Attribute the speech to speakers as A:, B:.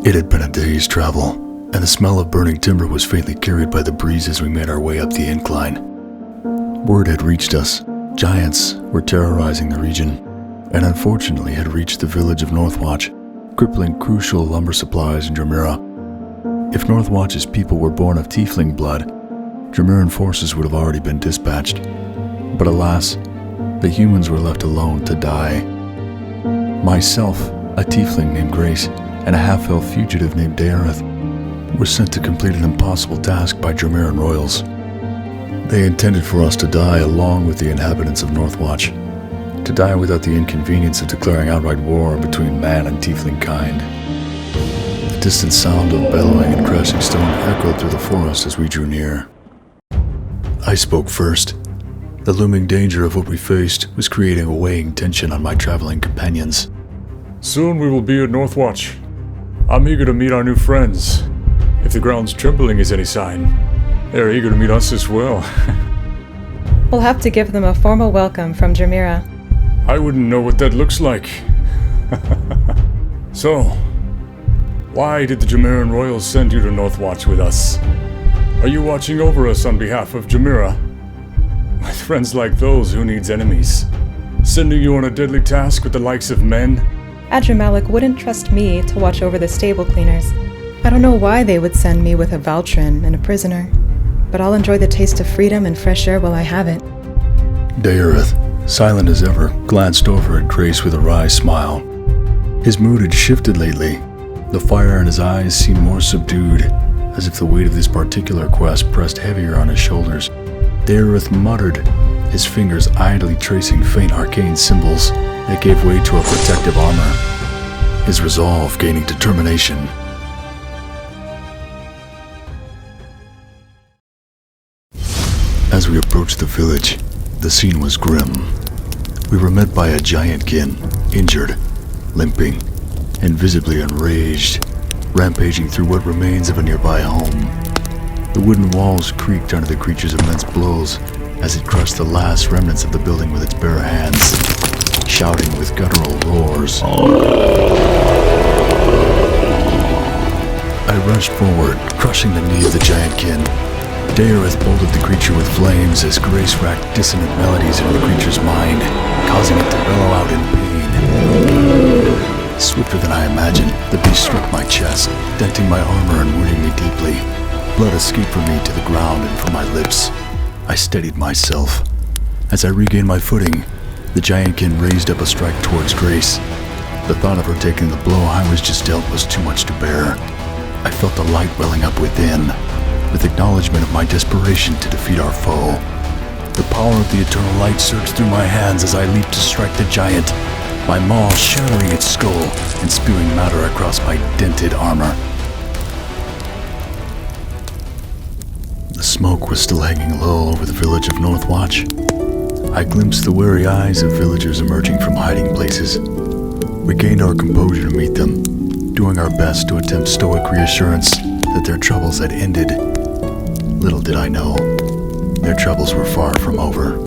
A: It had been a day's travel, and the smell of burning timber was faintly carried by the breeze as we made our way up the incline. Word had reached us. Giants were terrorizing the region, and unfortunately had reached the village of Northwatch, crippling crucial lumber supplies in Jumeirah. If Northwatch's people were born of tiefling blood, Jumeiran forces would have already been dispatched. But alas, the humans were left alone to die. Myself, a tiefling named Grace, and a half-elf fugitive named Daereth were sent to complete an impossible task by Jumeiran royals. They intended for us to die along with the inhabitants of Northwatch, to die without the inconvenience of declaring outright war between man and tiefling kind. The distant sound of bellowing and crashing stone echoed through the forest as we drew near. I spoke first. The looming danger of what we faced was creating a weighing tension on my traveling companions.
B: Soon we will be at Northwatch. I'm eager to meet our new friends. If the ground's trembling is any sign, they're eager to meet us as well.
C: We'll have to give them a formal welcome from Jumeirah.
B: I wouldn't know what that looks like. So, why did the Jumeiran royals send you to Northwatch with us? Are you watching over us on behalf of Jumeirah? With friends like those, who needs enemies? Sending you on a deadly task with the likes of men?
C: Adramalik wouldn't trust me to watch over the stable cleaners. I don't know why they would send me with a Valtrin and a prisoner, but I'll enjoy the taste of freedom and fresh air while I have it.
A: Daereth, silent as ever, glanced over at Grace with a wry smile. His mood had shifted lately. The fire in his eyes seemed more subdued, as if the weight of this particular quest pressed heavier on his shoulders. Daereth muttered, his fingers idly tracing faint arcane symbols that gave way to a protective armor, his resolve gaining determination. As we approached the village, the scene was grim. We were met by a giantkin, injured, limping, and visibly enraged, rampaging through what remains of a nearby home. The wooden walls creaked under the creature's immense blows as it crushed the last remnants of the building with its bare hands, shouting with guttural roars. I rushed forward, crushing the knee of the giantkin. Daereth bolted the creature with flames as Grace racked dissonant melodies into the creature's mind, causing it to bellow out in pain. Swifter than I imagined, the beast struck my chest, denting my armor and wounding me deeply. Blood escaped from me to the ground and from my lips. I steadied myself. As I regained my footing, the giantkin raised up a strike towards Grace. The thought of her taking the blow I was just dealt was too much to bear. I felt the light welling up within, with acknowledgement of my desperation to defeat our foe. The power of the eternal light surged through my hands as I leaped to strike the giant, my maw shattering its skull and spewing matter across my dented armor. The smoke was still hanging low over the village of Northwatch. I glimpsed the wary eyes of villagers emerging from hiding places. We gained our composure to meet them, doing our best to attempt stoic reassurance that their troubles had ended. Little did I know, their troubles were far from over.